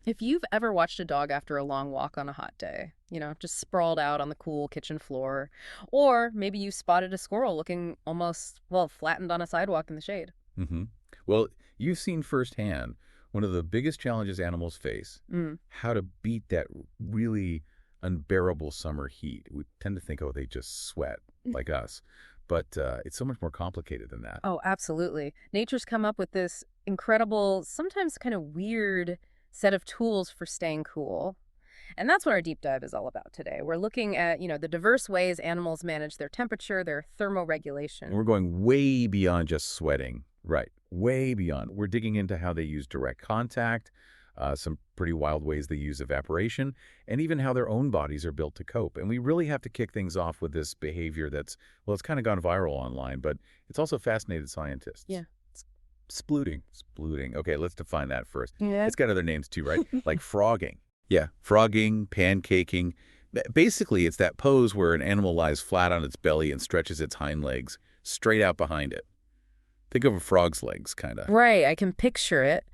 If you've ever watched a dog after a long walk on a hot day, just sprawled out on the cool kitchen floor, or maybe you spotted a squirrel looking almost, well, flattened on a sidewalk in the shade. hmm Well, you've seen firsthand one of the biggest challenges animals face, Mm. how to beat that really unbearable summer heat. We tend to think, oh, they just sweat like us. But it's so much more complicated than that. Oh, absolutely. Nature's come up with this incredible, sometimes kind of weird set of tools for staying cool. And that's what our deep dive is all about today. We're looking at, the diverse ways animals manage their temperature, their And thermoregulation. we're going way beyond just sweating. Right. Way beyond. We're digging into how they use direct contact, some pretty wild ways they use evaporation, and even how their own bodies are built to cope. And we really have to kick things off with this behavior that's, well, it's kind of gone viral online, but it's also fascinated scientists. Yeah. Splooting. Splooting. Okay, let's define that first. Yeah. It's got other names too, right? Like frogging. Yeah, frogging, pancaking. Basically, it's that pose where an animal lies flat on its belly and stretches its hind legs straight out behind it. Think of a frog's legs, kind of. Right, I can picture it.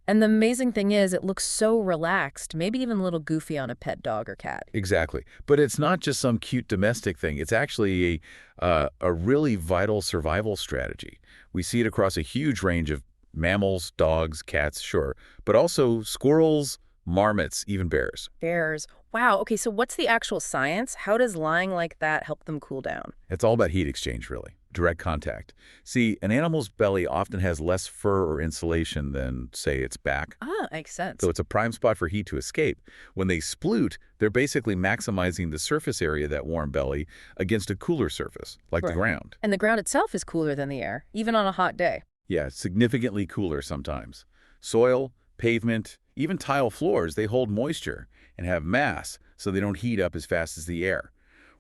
And the amazing thing is, it looks so relaxed, maybe even a little goofy on a pet dog or cat. Exactly. But it's not just some cute domestic thing. It's actually a really vital survival strategy. We see it across a huge range of mammals, dogs, cats, sure, but also squirrels, marmots, even bears. Bears. Wow, okay, so what's the actual science? How does lying like that help them cool down? It's all about heat exchange, really. Direct contact. See, an animal's belly often has less fur or insulation than, say, its back. Ah, makes sense. So it's a prime spot for heat to escape. When they sploot, they're basically maximizing the surface area of that warm belly against a cooler surface, like the Right. ground. And the ground itself is cooler than the air, even on a hot day. Yeah, significantly cooler sometimes. Soil, pavement, even tile floors, they hold moisture and have mass, so they don't heat up as fast as the air.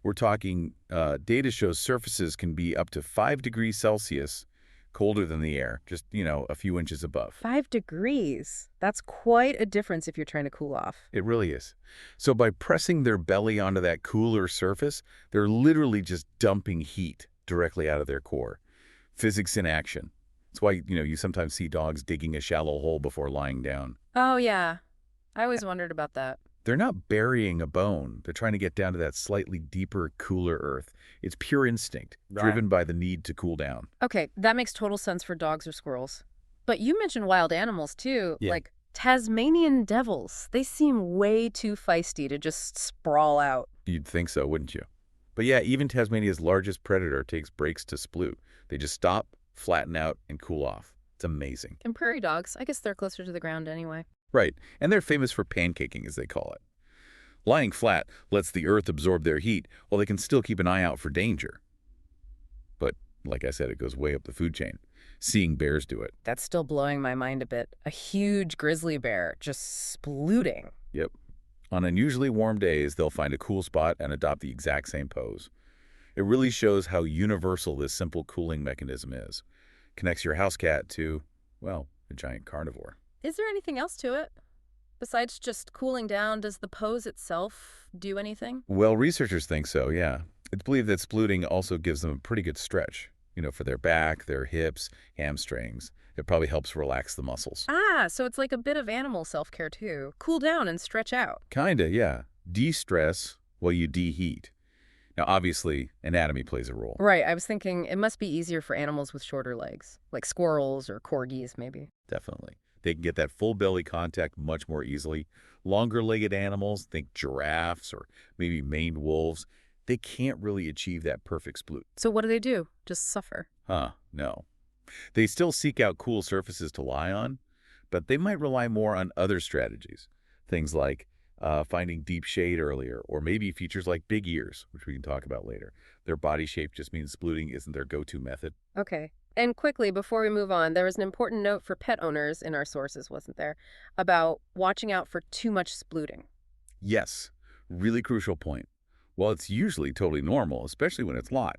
We're talking, data shows surfaces can be up to 5 degrees Celsius colder than the air, just, a few inches above. 5 degrees. That's quite a difference if you're trying to cool off. It really is. So by pressing their belly onto that cooler surface, they're literally just dumping heat directly out of their core. Physics in action. That's why, you sometimes see dogs digging a shallow hole before lying down. Oh, yeah. I always wondered about that. They're not burying a bone. They're trying to get down to that slightly deeper, cooler earth. It's pure instinct, driven by the need to cool down. Okay, that makes total sense for dogs or squirrels. But you mentioned wild animals too, Yeah. like Tasmanian devils. They seem way too feisty to just sprawl out. You'd think so, wouldn't you? But yeah, even Tasmania's largest predator takes breaks to sploot. They just stop, flatten out, and cool off. It's amazing. And prairie dogs, I guess they're closer to the ground anyway. Right, and they're famous for pancaking, as they call it. Lying flat lets the earth absorb their heat while they can still keep an eye out for danger. But, like I said, it goes way up the food chain. Seeing bears do it. That's still blowing my mind a bit. A huge grizzly bear just splooting. Yep. On unusually warm days, they'll find a cool spot and adopt the exact same pose. It really shows how universal this simple cooling mechanism is. Connects your house cat to, well, a giant carnivore. Is there anything else to it? Besides just cooling down, does the pose itself do anything? Well, researchers think so, yeah. It's believed that splooting also gives them a pretty good stretch, for their back, their hips, hamstrings. It probably helps relax the muscles. Ah, so it's like a bit of animal self-care too. Cool down and stretch out. Kinda, yeah. De-stress while you deheat. Now, obviously, anatomy plays a role. Right, I was thinking it must be easier for animals with shorter legs, like squirrels or corgis maybe. Definitely. They can get that full belly contact much more easily. Longer-legged animals, think giraffes or maybe maned wolves, they can't really achieve that perfect sploot. So what do? Just suffer. No. They still seek out cool surfaces to lie on, but they might rely more on other strategies. Things like finding deep shade earlier, or maybe features like big ears, which we can talk about later. Their body shape just means splooting isn't their go-to method. Okay. And quickly, before we move on, there was an important note for pet owners in our sources, wasn't there, about watching out for too much splooting. Yes, really crucial point. While it's usually totally normal, especially when it's hot,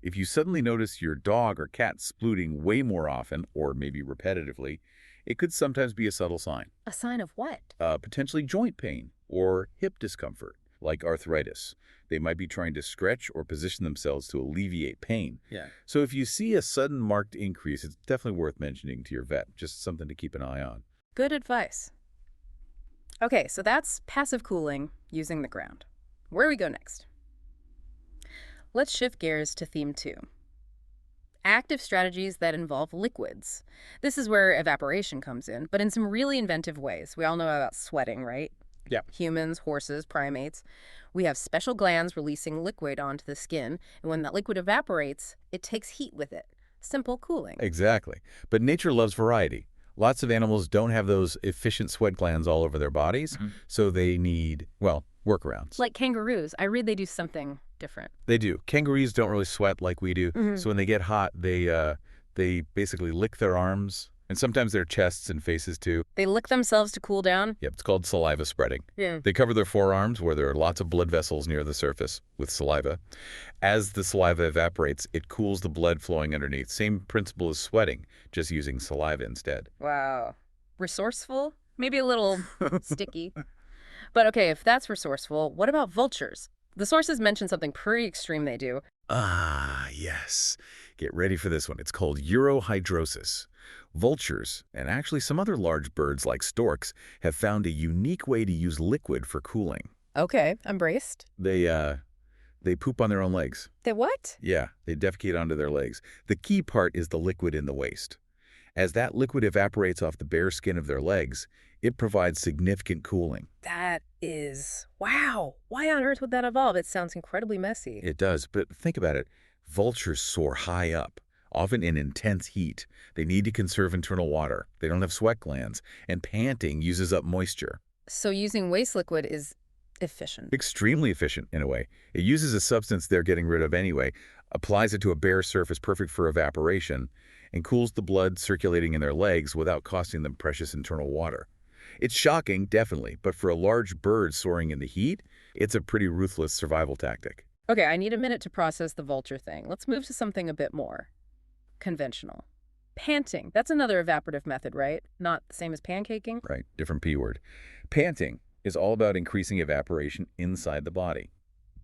if you suddenly notice your dog or cat splooting way more often, or maybe repetitively, it could sometimes be a subtle sign. A sign of what? Potentially joint pain or hip discomfort, like arthritis. They might be trying to stretch or position themselves to alleviate pain. Yeah. So if you see a sudden marked increase, it's definitely worth mentioning to your vet, just something to keep an eye on. Good advice. Okay, so that's passive cooling using the ground. Where do we go next? Let's shift gears to theme 2. Active strategies that involve liquids. This is where evaporation comes in, but in some really inventive ways. We all know about sweating, right? Yeah. Humans, horses, primates. We have special glands releasing liquid onto the skin, and when that liquid evaporates, it takes heat with it. Simple cooling. Exactly. But nature loves variety. Lots of animals don't have those efficient sweat glands all over their bodies, so they need, well, workarounds. Like kangaroos, I read they do something different. They do. Kangaroos don't really sweat like we do, so when they get hot, they basically lick their arms, and sometimes their chests and faces too. They lick themselves to cool down? Yep, it's called saliva spreading. Yeah. They cover their forearms, where there are lots of blood vessels near the surface, with saliva. As the saliva evaporates, it cools the blood flowing underneath. Same principle as sweating, just using saliva instead. Wow. Resourceful? Maybe a little sticky. But okay, if that's resourceful, what about vultures? The sources mention something pretty extreme they do. Ah, yes. Get ready for this one. It's called urohydrosis. Vultures, and actually some other large birds like storks, have found a unique way to use liquid for cooling. Okay, I'm braced. They poop on their own legs. They what? Yeah, they defecate onto their legs. The key part is the liquid in the waste. As that liquid evaporates off the bare skin of their legs, it provides significant cooling. That is... Wow. Why on earth would that evolve? It sounds incredibly messy. It does, but think about it. Vultures soar high up, often in intense heat. They need to conserve internal water. They don't have sweat glands, and panting uses up moisture. So using waste liquid is efficient. Extremely efficient, in a way. It uses a substance they're getting rid of anyway, applies it to a bare surface perfect for evaporation, and cools the blood circulating in their legs without costing them precious internal water. It's shocking, definitely, but for a large bird soaring in the heat, it's a pretty ruthless survival tactic. Okay, I need a minute to process the vulture thing. Let's move to something a bit more conventional. Panting. That's another evaporative method, right? Not the same as pancaking? Right, different P word. Panting is all about increasing evaporation inside the body,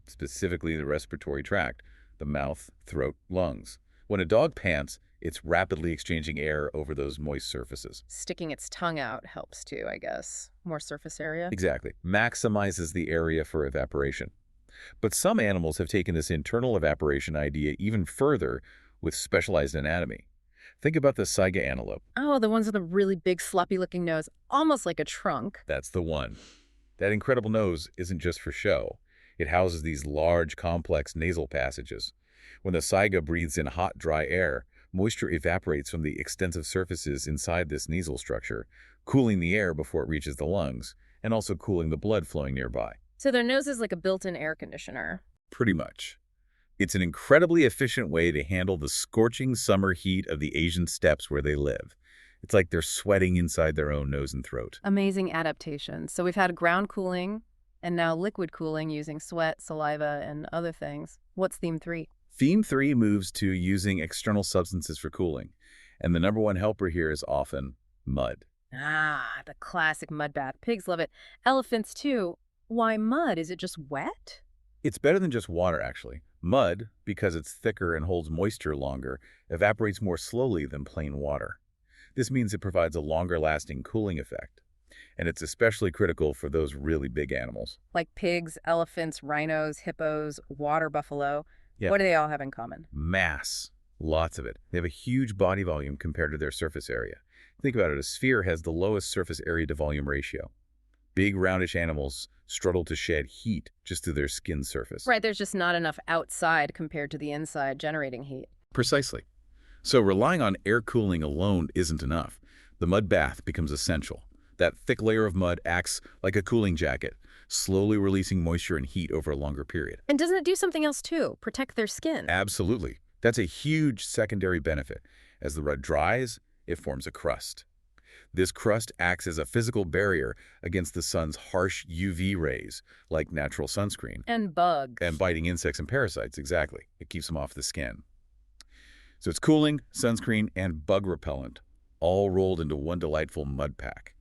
specifically the respiratory tract, the mouth, throat, lungs. When a dog pants, it's rapidly exchanging air over those moist surfaces. Sticking its tongue out helps too, I guess. More surface area? Exactly. Maximizes the area for evaporation. But some animals have taken this internal evaporation idea even further with specialized anatomy. Think about the saiga antelope. Oh, the ones with a really big floppy-looking nose, almost like a trunk. That's the one. That incredible nose isn't just for show. It houses these large, complex nasal passages. When the saiga breathes in hot, dry air, moisture evaporates from the extensive surfaces inside this nasal structure, cooling the air before it reaches the lungs, and also cooling the blood flowing nearby. So their nose is like a built-in air conditioner. Pretty much. It's an incredibly efficient way to handle the scorching summer heat of the Asian steppes where they live. It's like they're sweating inside their own nose and throat. Amazing adaptations. So we've had ground cooling and now liquid cooling using sweat, saliva, and other things. What's theme 3? Theme 3 moves to using external substances for cooling, and the number one helper here is often mud. Ah, the classic mud bath. Pigs love it. Elephants too. Why mud? Is it just wet? It's better than just water, actually. Mud, because it's thicker and holds moisture longer, evaporates more slowly than plain water. This means it provides a longer-lasting cooling effect, and it's especially critical for those really big animals. Like pigs, elephants, rhinos, hippos, water buffalo. Yep. What do they all have in common? Mass. Lots of it. They have a huge body volume compared to their surface area. Think about it. A sphere has the lowest surface area to volume ratio. Big, roundish animals struggle to shed heat just through their skin surface. Right, there's just not enough outside compared to the inside generating heat. Precisely. So relying on air cooling alone isn't enough. The mud bath becomes essential. That thick layer of mud acts like a cooling jacket, slowly releasing moisture and heat over a longer period. And doesn't it do something else too? Protect their skin? Absolutely. That's a huge secondary benefit. As the mud dries, it forms a crust. This crust acts as a physical barrier against the sun's harsh UV rays, like natural sunscreen. And bugs. And biting insects and parasites, exactly. It keeps them off the skin. So it's cooling, sunscreen, and bug repellent, all rolled into one delightful mud pack.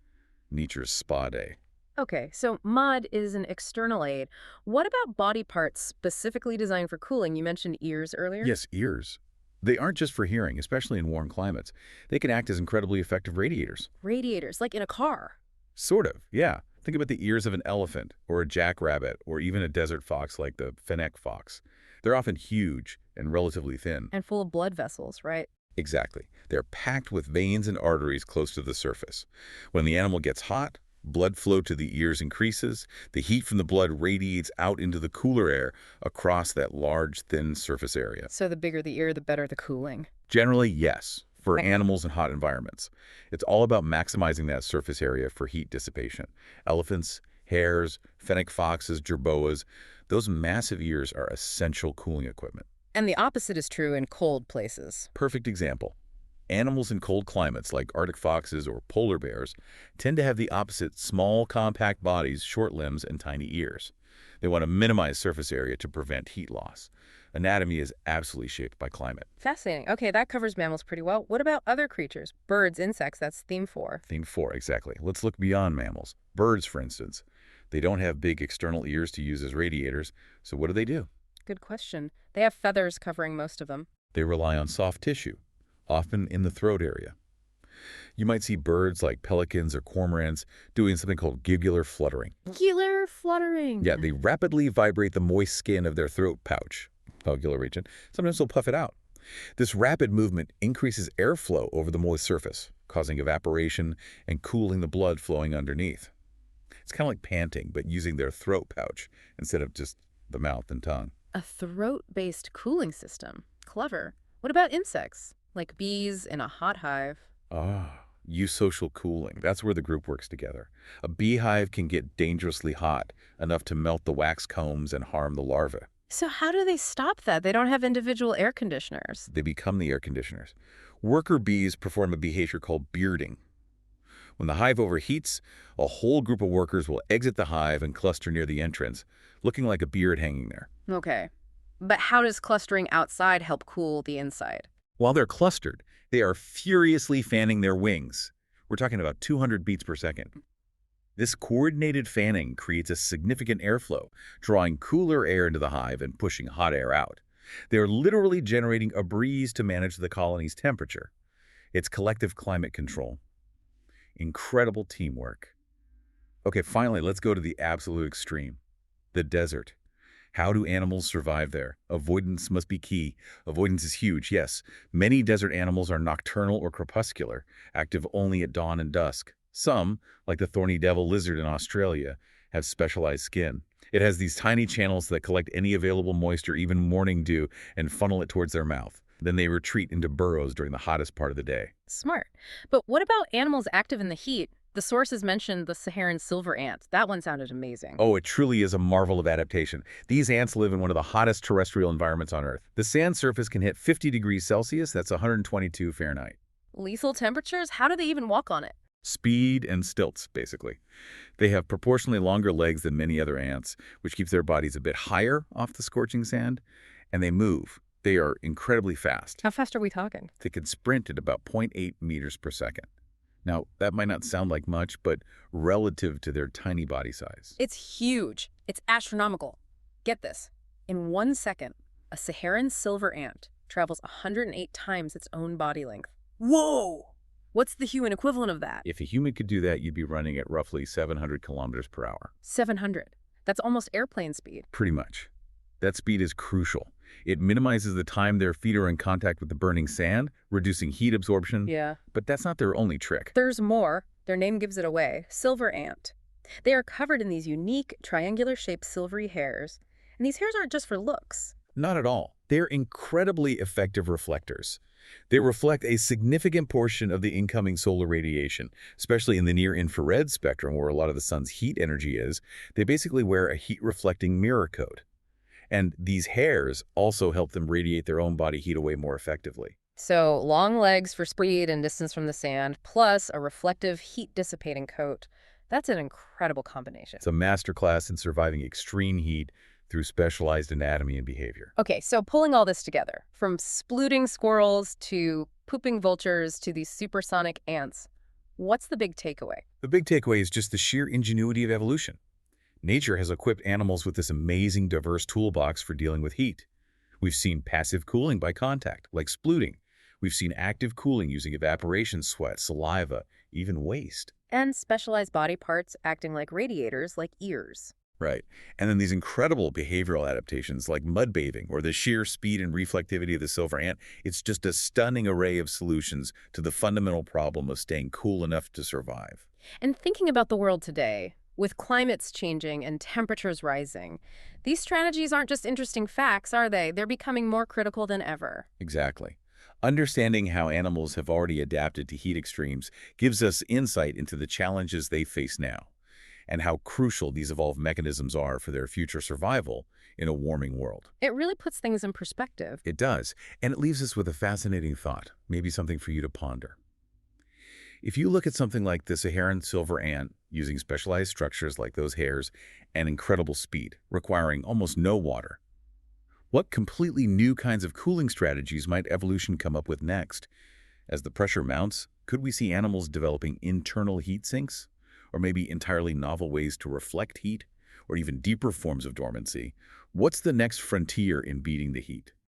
Nature's spa day. Okay, so mud is an external aid. What about body parts specifically designed for cooling? You mentioned ears earlier. Yes, ears. They aren't just for hearing, especially in warm climates. They can act as incredibly effective radiators. Radiators, like in a car. Sort of, yeah. Think about the ears of an elephant or a jackrabbit or even a desert fox like the fennec fox. They're often huge and relatively thin. And full of blood vessels, right? Exactly. They're packed with veins and arteries close to the surface. When the animal gets hot, blood flow to the ears increases. The heat from the blood radiates out into the cooler air across that large, thin surface area. So the bigger the ear, the better the cooling. Generally, yes, for animals in hot environments. It's all about maximizing that surface area for heat dissipation. Elephants, hares, fennec foxes, jerboas, those massive ears are essential cooling equipment. And the opposite is true in cold places. Perfect example. Animals in cold climates like Arctic foxes or polar bears tend to have the opposite: small, compact bodies, short limbs, and tiny ears. They want to minimize surface area to prevent heat loss. Anatomy is absolutely shaped by climate. Fascinating. Okay, that covers mammals pretty well. What about other creatures? Birds, insects, that's theme 4. Theme 4, exactly. Let's look beyond mammals. Birds, for instance. They don't have big external ears to use as radiators, so what do? Good question. They have feathers covering most of them. They rely on soft tissue, often in the throat area. You might see birds like pelicans or cormorants doing something called gibbular fluttering. Gibbular fluttering. Yeah, they rapidly vibrate the moist skin of their throat pouch, palpebral region. Sometimes they'll puff it out. This rapid movement increases airflow over the moist surface, causing evaporation and cooling the blood flowing underneath. It's kind of like panting, but using their throat pouch instead of just the mouth and tongue. A throat-based cooling system. Clever. What about insects, like bees in a hot hive? Eusocial cooling. That's where the group works together. A beehive can get dangerously hot, enough to melt the wax combs and harm the larvae. So how do they stop that? They don't have individual air conditioners. They become the air conditioners. Worker bees perform a behavior called bearding. When the hive overheats, a whole group of workers will exit the hive and cluster near the entrance, looking like a beard hanging there. Okay. But how does clustering outside help cool the inside? While they're clustered, they are furiously fanning their wings. We're talking about 200 beats per second. This coordinated fanning creates a significant airflow, drawing cooler air into the hive and pushing hot air out. They're literally generating a breeze to manage the colony's temperature. It's collective climate control. Incredible teamwork. Okay, finally, let's go to the absolute extreme. The desert. How do animals survive there? Avoidance must be key. Avoidance is huge, yes. Many desert animals are nocturnal or crepuscular, active only at dawn and dusk. Some, like the thorny devil lizard in Australia, have specialized skin. It has these tiny channels that collect any available moisture, even morning dew, and funnel it towards their mouth. Then they retreat into burrows during the hottest part of the day. Smart. But what about animals active in the heat? The sources mentioned the Saharan silver ant. That one sounded amazing. Oh, it truly is a marvel of adaptation. These ants live in one of the hottest terrestrial environments on Earth. The sand surface can hit 50 degrees Celsius, that's 122 Fahrenheit. Lethal temperatures? How do they even walk on it? Speed and stilts, basically. They have proportionally longer legs than many other ants, which keeps their bodies a bit higher off the scorching sand, and they move. They are incredibly fast. How fast are we talking? They can sprint at about 0.8 meters per second. Now, that might not sound like much, but relative to their tiny body size. It's huge. It's astronomical. Get this. In 1 second, a Saharan silver ant travels 108 times its own body length. Whoa! What's the human equivalent of that? If a human could do that, you'd be running at roughly 700 kilometers per hour. 700. That's almost airplane speed. Pretty much. That speed is crucial. It minimizes the time their feet are in contact with the burning sand, reducing heat absorption. Yeah. But that's not their only trick. There's more. Their name gives it away. Silver ant. They are covered in these unique, triangular-shaped silvery hairs. And these hairs aren't just for looks. Not at all. They're incredibly effective reflectors. They reflect a significant portion of the incoming solar radiation, especially in the near-infrared spectrum where a lot of the sun's heat energy is. They basically wear a heat-reflecting mirror coat. And these hairs also help them radiate their own body heat away more effectively. So long legs for speed and distance from the sand, plus a reflective heat-dissipating coat. That's an incredible combination. It's a masterclass in surviving extreme heat through specialized anatomy and behavior. Okay, so pulling all this together, from splooting squirrels to pooping vultures to these supersonic ants, what's the big takeaway? The big takeaway is just the sheer ingenuity of evolution. Nature has equipped animals with this amazing, diverse toolbox for dealing with heat. We've seen passive cooling by contact, like splooting. We've seen active cooling using evaporation, sweat, saliva, even waste. And specialized body parts acting like radiators, like ears. Right. And then these incredible behavioral adaptations like mud bathing or the sheer speed and reflectivity of the silver ant, it's just a stunning array of solutions to the fundamental problem of staying cool enough to survive. And thinking about the world today, with climates changing and temperatures rising, these strategies aren't just interesting facts, are they? They're becoming more critical than ever. Exactly. Understanding how animals have already adapted to heat extremes gives us insight into the challenges they face now and how crucial these evolved mechanisms are for their future survival in a warming world. It really puts things in perspective. It does, and it leaves us with a fascinating thought, maybe something for you to ponder. If you look at something like the Saharan silver ant using specialized structures like those hairs and incredible speed, requiring almost no water, what completely new kinds of cooling strategies might evolution come up with next? As the pressure mounts, could we see animals developing internal heat sinks? Or maybe entirely novel ways to reflect heat? Or even deeper forms of dormancy? What's the next frontier in beating the heat?